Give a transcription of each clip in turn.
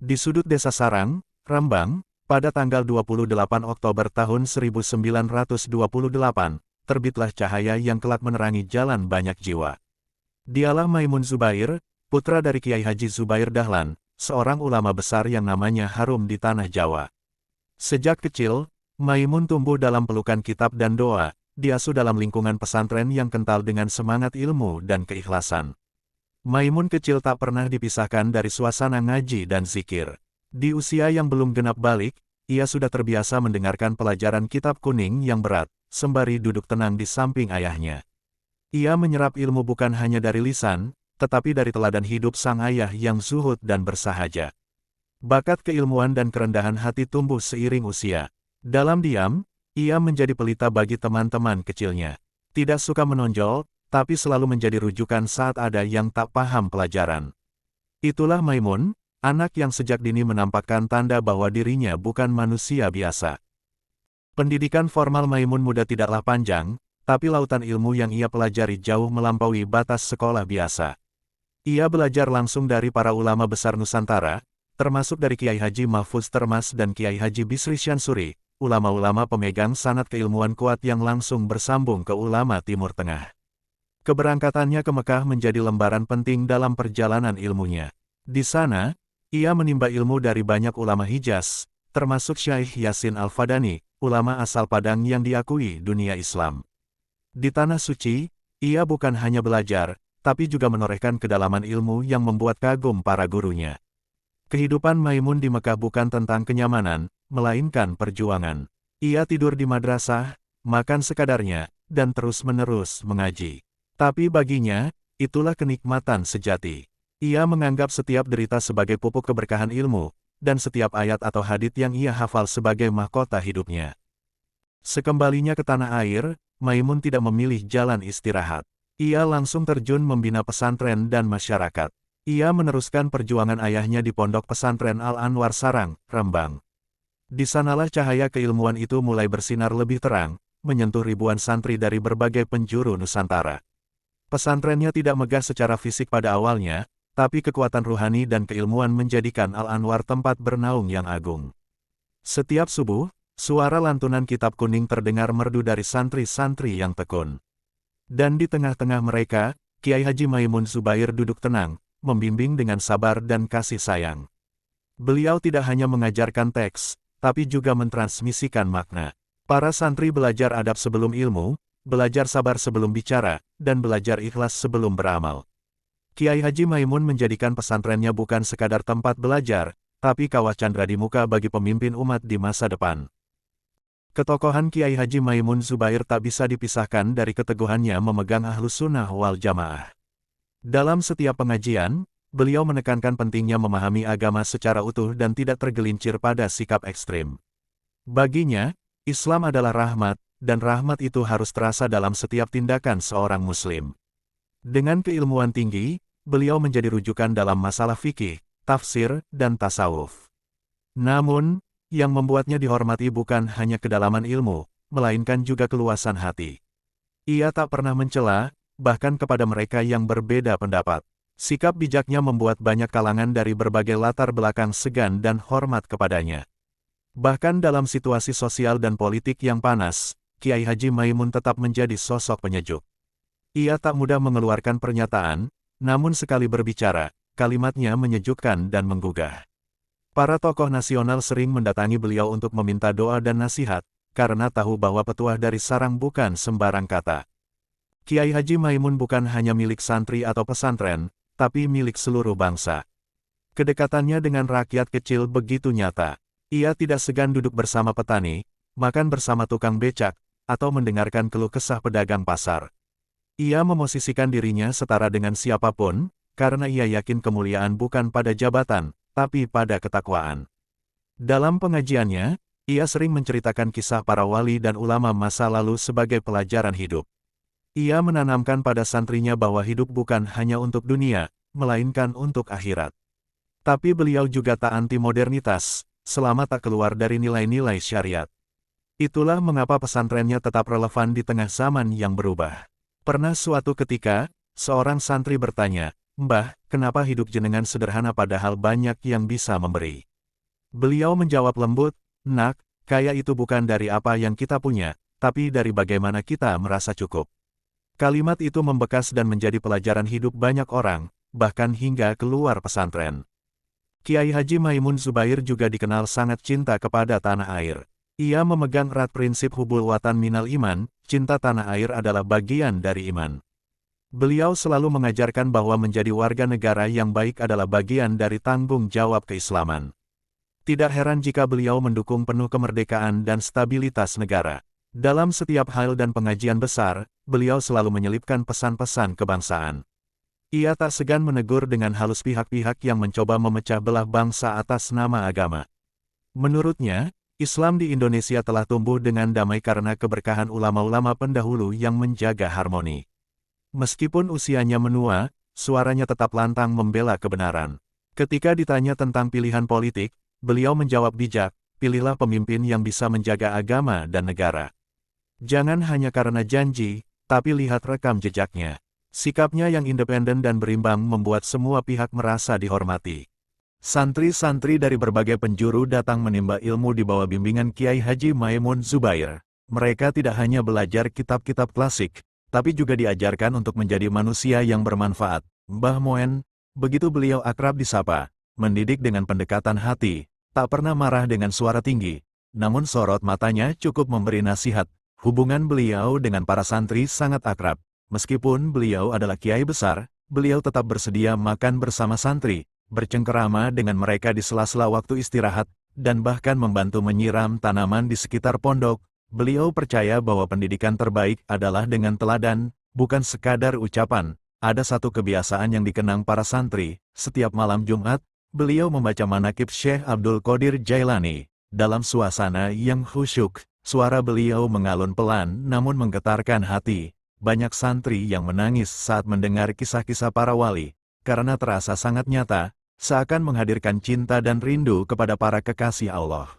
Di sudut desa Sarang, Rembang, pada tanggal 28 Oktober tahun 1928, terbitlah cahaya yang kelak menerangi jalan banyak jiwa. Dialah Maimun Zubair, putra dari Kiai Haji Zubair Dahlan, seorang ulama besar yang namanya harum di tanah Jawa. Sejak kecil, Maimun tumbuh dalam pelukan kitab dan doa, diasuh dalam lingkungan pesantren yang kental dengan semangat ilmu dan keikhlasan. Maimun kecil tak pernah dipisahkan dari suasana ngaji dan zikir. Di usia yang belum genap balik, ia sudah terbiasa mendengarkan pelajaran kitab kuning yang berat, sembari duduk tenang di samping ayahnya. Ia menyerap ilmu bukan hanya dari lisan, tetapi dari teladan hidup sang ayah yang zuhud dan bersahaja. Bakat keilmuan dan kerendahan hati tumbuh seiring usia. Dalam diam, ia menjadi pelita bagi teman-teman kecilnya. Tidak suka menonjol, tapi selalu menjadi rujukan saat ada yang tak paham pelajaran. Itulah Maimun, anak yang sejak dini menampakkan tanda bahwa dirinya bukan manusia biasa. Pendidikan formal Maimun muda tidaklah panjang, tapi lautan ilmu yang ia pelajari jauh melampaui batas sekolah biasa. Ia belajar langsung dari para ulama besar Nusantara, termasuk dari Kiai Haji Mahfuz Termas dan Kiai Haji Bisri Syansuri, ulama-ulama pemegang sanad keilmuan kuat yang langsung bersambung ke ulama Timur Tengah. Keberangkatannya ke Mekah menjadi lembaran penting dalam perjalanan ilmunya. Di sana, ia menimba ilmu dari banyak ulama Hijaz, termasuk Syaikh Yasin Al-Fadani, ulama asal Padang yang diakui dunia Islam. Di Tanah Suci, ia bukan hanya belajar, tapi juga menorehkan kedalaman ilmu yang membuat kagum para gurunya. Kehidupan Maimun di Mekah bukan tentang kenyamanan, melainkan perjuangan. Ia tidur di madrasah, makan sekadarnya, dan terus-menerus mengaji. Tapi baginya, itulah kenikmatan sejati. Ia menganggap setiap derita sebagai pupuk keberkahan ilmu, dan setiap ayat atau hadits yang ia hafal sebagai mahkota hidupnya. Sekembalinya ke tanah air, Maimun tidak memilih jalan istirahat. Ia langsung terjun membina pesantren dan masyarakat. Ia meneruskan perjuangan ayahnya di pondok pesantren Al-Anwar Sarang, Rembang. Di sanalah cahaya keilmuan itu mulai bersinar lebih terang, menyentuh ribuan santri dari berbagai penjuru Nusantara. Pesantrennya tidak megah secara fisik pada awalnya, tapi kekuatan ruhani dan keilmuan menjadikan Al-Anwar tempat bernaung yang agung. Setiap subuh, suara lantunan kitab kuning terdengar merdu dari santri-santri yang tekun. Dan di tengah-tengah mereka, Kiai Haji Maimun Zubair duduk tenang, membimbing dengan sabar dan kasih sayang. Beliau tidak hanya mengajarkan teks, tapi juga mentransmisikan makna. Para santri belajar adab sebelum ilmu, belajar sabar sebelum bicara, dan belajar ikhlas sebelum beramal. Kiai Haji Maimun menjadikan pesantrennya bukan sekadar tempat belajar, tapi kawah candra di muka bagi pemimpin umat di masa depan. Ketokohan Kiai Haji Maimun Zubair tak bisa dipisahkan dari keteguhannya memegang Ahlus Sunnah wal Jamaah. Dalam setiap pengajian, beliau menekankan pentingnya memahami agama secara utuh dan tidak tergelincir pada sikap ekstrim. Baginya, Islam adalah rahmat, dan rahmat itu harus terasa dalam setiap tindakan seorang muslim. Dengan keilmuan tinggi, beliau menjadi rujukan dalam masalah fikih, tafsir, dan tasawuf. Namun, yang membuatnya dihormati bukan hanya kedalaman ilmu, melainkan juga keluasan hati. Ia tak pernah mencela, bahkan kepada mereka yang berbeda pendapat. Sikap bijaknya membuat banyak kalangan dari berbagai latar belakang segan dan hormat kepadanya. Bahkan dalam situasi sosial dan politik yang panas, Kiai Haji Maimun tetap menjadi sosok penyejuk. Ia tak mudah mengeluarkan pernyataan, namun sekali berbicara, kalimatnya menyejukkan dan menggugah. Para tokoh nasional sering mendatangi beliau untuk meminta doa dan nasihat, karena tahu bahwa petuah dari sarang bukan sembarang kata. Kiai Haji Maimun bukan hanya milik santri atau pesantren, tapi milik seluruh bangsa. Kedekatannya dengan rakyat kecil begitu nyata. Ia tidak segan duduk bersama petani, makan bersama tukang becak, atau mendengarkan keluh kesah pedagang pasar. Ia memosisikan dirinya setara dengan siapapun, karena ia yakin kemuliaan bukan pada jabatan, tapi pada ketakwaan. Dalam pengajiannya, ia sering menceritakan kisah para wali dan ulama masa lalu sebagai pelajaran hidup. Ia menanamkan pada santrinya bahwa hidup bukan hanya untuk dunia, melainkan untuk akhirat. Tapi beliau juga tak anti modernitas, selama tak keluar dari nilai-nilai syariat. Itulah mengapa pesantrennya tetap relevan di tengah zaman yang berubah. Pernah suatu ketika, seorang santri bertanya, "Mbah, kenapa hidup jenengan sederhana padahal banyak yang bisa memberi?" Beliau menjawab lembut, "Nak, kaya itu bukan dari apa yang kita punya, tapi dari bagaimana kita merasa cukup." Kalimat itu membekas dan menjadi pelajaran hidup banyak orang, bahkan hingga keluar pesantren. Kiai Haji Maimun Zubair juga dikenal sangat cinta kepada tanah air. Ia memegang erat prinsip hubul watan minal iman, cinta tanah air adalah bagian dari iman. Beliau selalu mengajarkan bahwa menjadi warga negara yang baik adalah bagian dari tanggung jawab keislaman. Tidak heran jika beliau mendukung penuh kemerdekaan dan stabilitas negara. Dalam setiap hal dan pengajian besar, beliau selalu menyelipkan pesan-pesan kebangsaan. Ia tak segan menegur dengan halus pihak-pihak yang mencoba memecah belah bangsa atas nama agama. Menurutnya, Islam di Indonesia telah tumbuh dengan damai karena keberkahan ulama-ulama pendahulu yang menjaga harmoni. Meskipun usianya menua, suaranya tetap lantang membela kebenaran. Ketika ditanya tentang pilihan politik, beliau menjawab bijak, "Pilihlah pemimpin yang bisa menjaga agama dan negara. Jangan hanya karena janji, tapi lihat rekam jejaknya." Sikapnya yang independen dan berimbang membuat semua pihak merasa dihormati. Santri-santri dari berbagai penjuru datang menimba ilmu di bawah bimbingan Kiai Haji Maimun Zubair. Mereka tidak hanya belajar kitab-kitab klasik, tapi juga diajarkan untuk menjadi manusia yang bermanfaat. Mbah Moen, begitu beliau akrab disapa, mendidik dengan pendekatan hati, tak pernah marah dengan suara tinggi, namun sorot matanya cukup memberi nasihat. Hubungan beliau dengan para santri sangat akrab. Meskipun beliau adalah kiai besar, beliau tetap bersedia makan bersama santri, bercengkerama dengan mereka di sela-sela waktu istirahat, dan bahkan membantu menyiram tanaman di sekitar pondok. Beliau percaya bahwa pendidikan terbaik adalah dengan teladan, bukan sekadar ucapan. Ada satu kebiasaan yang dikenang para santri, setiap malam Jumat, beliau membaca manaqib Syekh Abdul Qadir Jailani. Dalam suasana yang khusyuk, suara beliau mengalun pelan namun menggetarkan hati. Banyak santri yang menangis saat mendengar kisah-kisah para wali, karena terasa sangat nyata, seakan menghadirkan cinta dan rindu kepada para kekasih Allah.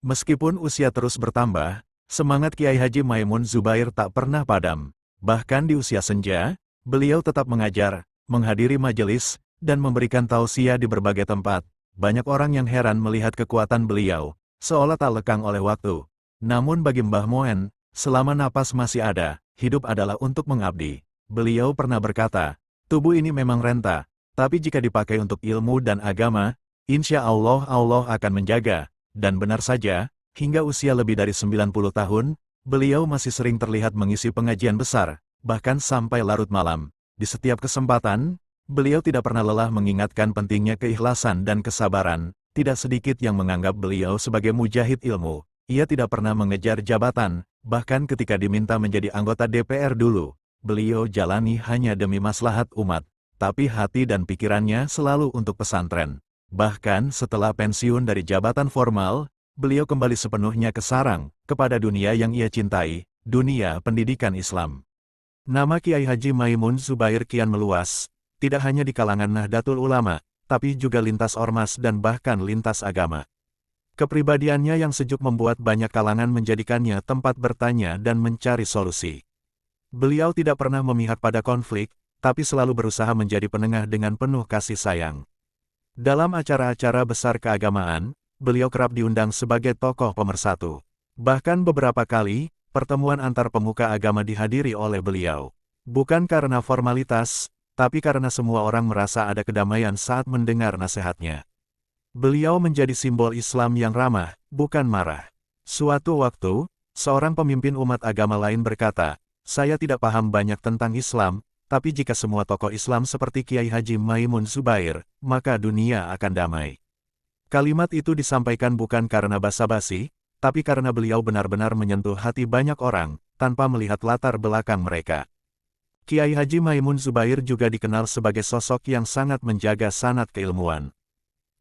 Meskipun usia terus bertambah, semangat Kiai Haji Maimun Zubair tak pernah padam. Bahkan di usia senja, beliau tetap mengajar, menghadiri majelis, dan memberikan tausiah di berbagai tempat. Banyak orang yang heran melihat kekuatan beliau, seolah tak lekang oleh waktu. Namun bagi Mbah Moen, selama napas masih ada, hidup adalah untuk mengabdi. Beliau pernah berkata, "Tubuh ini memang renta, tapi jika dipakai untuk ilmu dan agama, insya Allah Allah akan menjaga." Dan benar saja, hingga usia lebih dari 90 tahun, beliau masih sering terlihat mengisi pengajian besar, bahkan sampai larut malam. Di setiap kesempatan, beliau tidak pernah lelah mengingatkan pentingnya keikhlasan dan kesabaran. Tidak sedikit yang menganggap beliau sebagai mujahid ilmu. Ia tidak pernah mengejar jabatan, bahkan ketika diminta menjadi anggota DPR dulu, beliau jalani hanya demi maslahat umat, tapi hati dan pikirannya selalu untuk pesantren. Bahkan setelah pensiun dari jabatan formal, beliau kembali sepenuhnya ke sarang, kepada dunia yang ia cintai, dunia pendidikan Islam. Nama Kiai Haji Maimun Zubair kian meluas, tidak hanya di kalangan Nahdlatul Ulama, tapi juga lintas ormas dan bahkan lintas agama. Kepribadiannya yang sejuk membuat banyak kalangan menjadikannya tempat bertanya dan mencari solusi. Beliau tidak pernah memihak pada konflik, tapi selalu berusaha menjadi penengah dengan penuh kasih sayang. Dalam acara-acara besar keagamaan, beliau kerap diundang sebagai tokoh pemersatu. Bahkan beberapa kali, pertemuan antar pemuka agama dihadiri oleh beliau. Bukan karena formalitas, tapi karena semua orang merasa ada kedamaian saat mendengar nasihatnya. Beliau menjadi simbol Islam yang ramah, bukan marah. Suatu waktu, seorang pemimpin umat agama lain berkata, "Saya tidak paham banyak tentang Islam, tapi jika semua tokoh Islam seperti Kiai Haji Maimun Zubair, maka dunia akan damai." Kalimat itu disampaikan bukan karena basa-basi, tapi karena beliau benar-benar menyentuh hati banyak orang, tanpa melihat latar belakang mereka. Kiai Haji Maimun Zubair juga dikenal sebagai sosok yang sangat menjaga sanad keilmuan.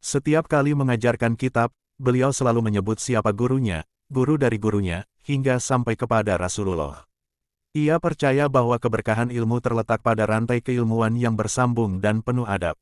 Setiap kali mengajarkan kitab, beliau selalu menyebut siapa gurunya, guru dari gurunya, hingga sampai kepada Rasulullah. Ia percaya bahwa keberkahan ilmu terletak pada rantai keilmuan yang bersambung dan penuh adab.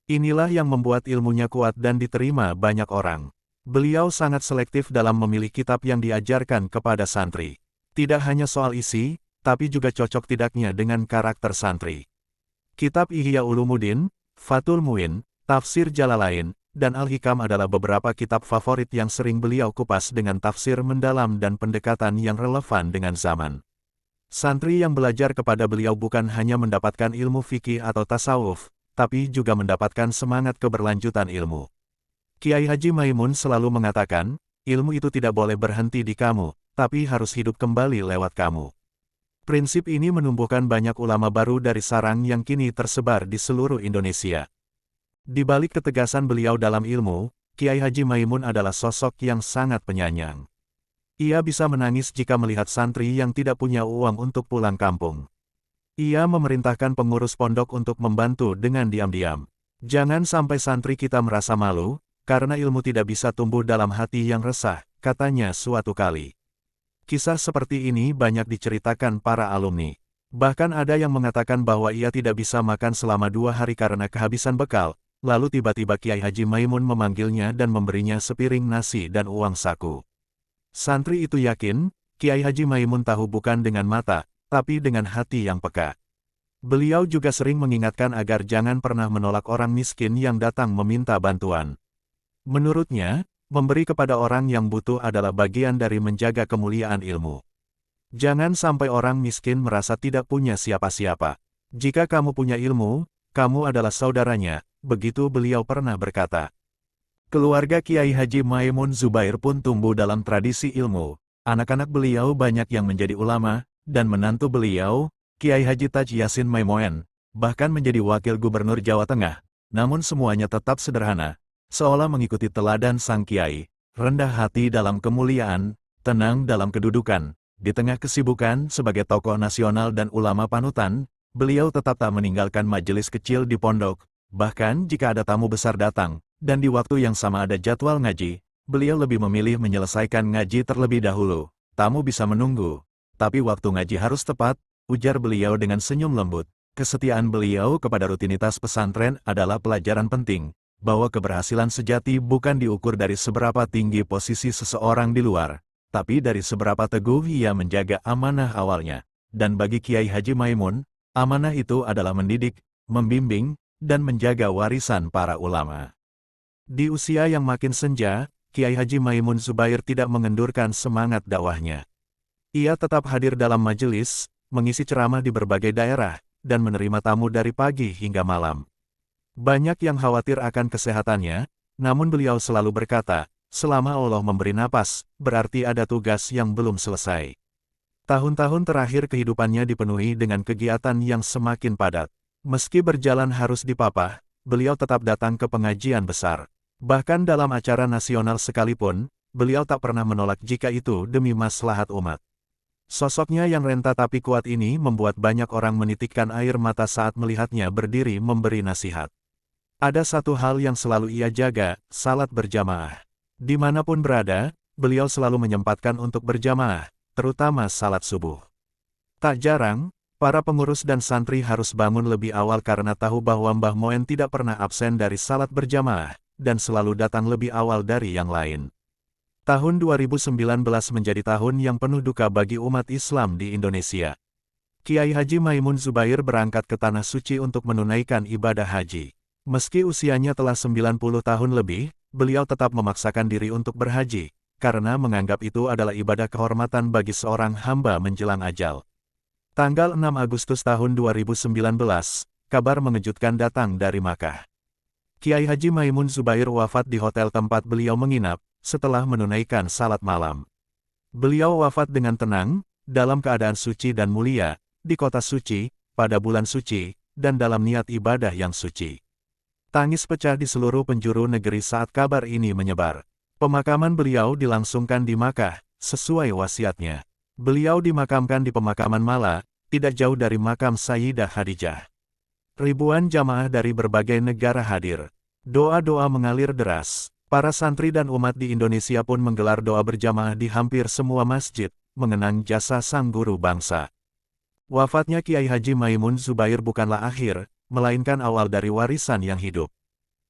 Inilah yang membuat ilmunya kuat dan diterima banyak orang. Beliau sangat selektif dalam memilih kitab yang diajarkan kepada santri. Tidak hanya soal isi, tapi juga cocok tidaknya dengan karakter santri. Kitab Ihya Ulumuddin, Fathul Muin, Tafsir Jalalain, dan Al-Hikam adalah beberapa kitab favorit yang sering beliau kupas dengan tafsir mendalam dan pendekatan yang relevan dengan zaman. Santri yang belajar kepada beliau bukan hanya mendapatkan ilmu fikih atau tasawuf, tapi juga mendapatkan semangat keberlanjutan ilmu. Kiai Haji Maimun selalu mengatakan, ilmu itu tidak boleh berhenti di kamu, tapi harus hidup kembali lewat kamu. Prinsip ini menumbuhkan banyak ulama baru dari sarang yang kini tersebar di seluruh Indonesia. Di balik ketegasan beliau dalam ilmu, Kiai Haji Maimun adalah sosok yang sangat penyayang. Ia bisa menangis jika melihat santri yang tidak punya uang untuk pulang kampung. Ia memerintahkan pengurus pondok untuk membantu dengan diam-diam. Jangan sampai santri kita merasa malu, karena ilmu tidak bisa tumbuh dalam hati yang resah, katanya suatu kali. Kisah seperti ini banyak diceritakan para alumni. Bahkan ada yang mengatakan bahwa ia tidak bisa makan selama 2 hari karena kehabisan bekal, lalu tiba-tiba Kiai Haji Maimun memanggilnya dan memberinya sepiring nasi dan uang saku. Santri itu yakin, Kiai Haji Maimun tahu bukan dengan mata, tapi dengan hati yang peka. Beliau juga sering mengingatkan agar jangan pernah menolak orang miskin yang datang meminta bantuan. Menurutnya, memberi kepada orang yang butuh adalah bagian dari menjaga kemuliaan ilmu. Jangan sampai orang miskin merasa tidak punya siapa-siapa. Jika kamu punya ilmu, kamu adalah saudaranya, begitu beliau pernah berkata. Keluarga Kiai Haji Maimun Zubair pun tumbuh dalam tradisi ilmu. Anak-anak beliau banyak yang menjadi ulama, dan menantu beliau, Kiai Haji Taj Yasin Maimoen, bahkan menjadi wakil gubernur Jawa Tengah. Namun semuanya tetap sederhana, seolah mengikuti teladan sang Kiai, rendah hati dalam kemuliaan, tenang dalam kedudukan. Di tengah kesibukan sebagai tokoh nasional dan ulama panutan, beliau tetap tak meninggalkan majelis kecil di pondok. Bahkan jika ada tamu besar datang, dan di waktu yang sama ada jadwal ngaji, beliau lebih memilih menyelesaikan ngaji terlebih dahulu. Tamu bisa menunggu, tapi waktu ngaji harus tepat, ujar beliau dengan senyum lembut. Kesetiaan beliau kepada rutinitas pesantren adalah pelajaran penting, bahwa keberhasilan sejati bukan diukur dari seberapa tinggi posisi seseorang di luar, tapi dari seberapa teguh ia menjaga amanah awalnya. Dan bagi Kiai Haji Maimun, amanah itu adalah mendidik, membimbing, dan menjaga warisan para ulama. Di usia yang makin senja, Kiai Haji Maimun Zubair tidak mengendurkan semangat dakwahnya. Ia tetap hadir dalam majelis, mengisi ceramah di berbagai daerah, dan menerima tamu dari pagi hingga malam. Banyak yang khawatir akan kesehatannya, namun beliau selalu berkata, selama Allah memberi napas, berarti ada tugas yang belum selesai. Tahun-tahun terakhir kehidupannya dipenuhi dengan kegiatan yang semakin padat. Meski berjalan harus dipapah, beliau tetap datang ke pengajian besar. Bahkan dalam acara nasional sekalipun, beliau tak pernah menolak jika itu demi maslahat umat. Sosoknya yang renta tapi kuat ini membuat banyak orang menitikkan air mata saat melihatnya berdiri memberi nasihat. Ada satu hal yang selalu ia jaga, salat berjamaah. Dimanapun berada, beliau selalu menyempatkan untuk berjamaah, terutama salat subuh. Tak jarang, para pengurus dan santri harus bangun lebih awal karena tahu bahwa Mbah Moen tidak pernah absen dari salat berjamaah, dan selalu datang lebih awal dari yang lain. Tahun 2019 menjadi tahun yang penuh duka bagi umat Islam di Indonesia. Kiai Haji Maimun Zubair berangkat ke Tanah Suci untuk menunaikan ibadah haji. Meski usianya telah 90 tahun lebih, beliau tetap memaksakan diri untuk berhaji, karena menganggap itu adalah ibadah kehormatan bagi seorang hamba menjelang ajal. Tanggal 6 Agustus tahun 2019, kabar mengejutkan datang dari Makkah. Kiai Haji Maimun Zubair wafat di hotel tempat beliau menginap, setelah menunaikan salat malam. Beliau wafat dengan tenang, dalam keadaan suci dan mulia, di kota suci, pada bulan suci, dan dalam niat ibadah yang suci. Tangis pecah di seluruh penjuru negeri saat kabar ini menyebar. Pemakaman beliau dilangsungkan di Makkah, sesuai wasiatnya. Beliau dimakamkan di pemakaman Mala, tidak jauh dari makam Sayyidah Khadijah. Ribuan jamaah dari berbagai negara hadir. Doa-doa mengalir deras. Para santri dan umat di Indonesia pun menggelar doa berjamaah di hampir semua masjid, mengenang jasa sang guru bangsa. Wafatnya Kiai Haji Maimun Zubair bukanlah akhir, melainkan awal dari warisan yang hidup.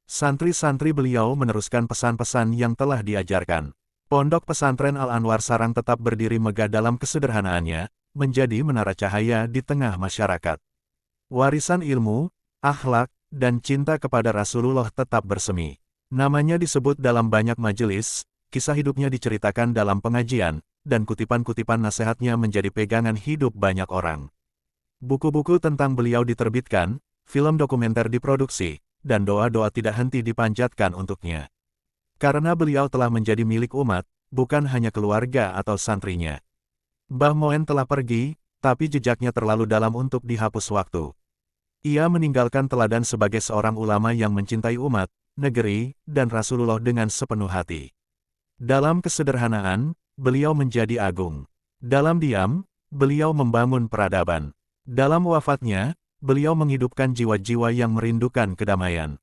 Santri-santri beliau meneruskan pesan-pesan yang telah diajarkan. Pondok Pesantren Al-Anwar Sarang tetap berdiri megah dalam kesederhanaannya, menjadi menara cahaya di tengah masyarakat. warisan ilmu, akhlak, dan cinta kepada Rasulullah tetap bersemi. Namanya disebut dalam banyak majelis, kisah hidupnya diceritakan dalam pengajian, dan kutipan-kutipan nasihatnya menjadi pegangan hidup banyak orang. Buku-buku tentang beliau diterbitkan, film dokumenter diproduksi, dan doa-doa tidak henti dipanjatkan untuknya. Karena beliau telah menjadi milik umat, bukan hanya keluarga atau santrinya. Mbah Moen telah pergi, tapi jejaknya terlalu dalam untuk dihapus waktu. Ia meninggalkan teladan sebagai seorang ulama yang mencintai umat, negeri, dan Rasulullah dengan sepenuh hati. Dalam kesederhanaan, beliau menjadi agung. Dalam diam, beliau membangun peradaban. Dalam wafatnya, beliau menghidupkan jiwa-jiwa yang merindukan kedamaian.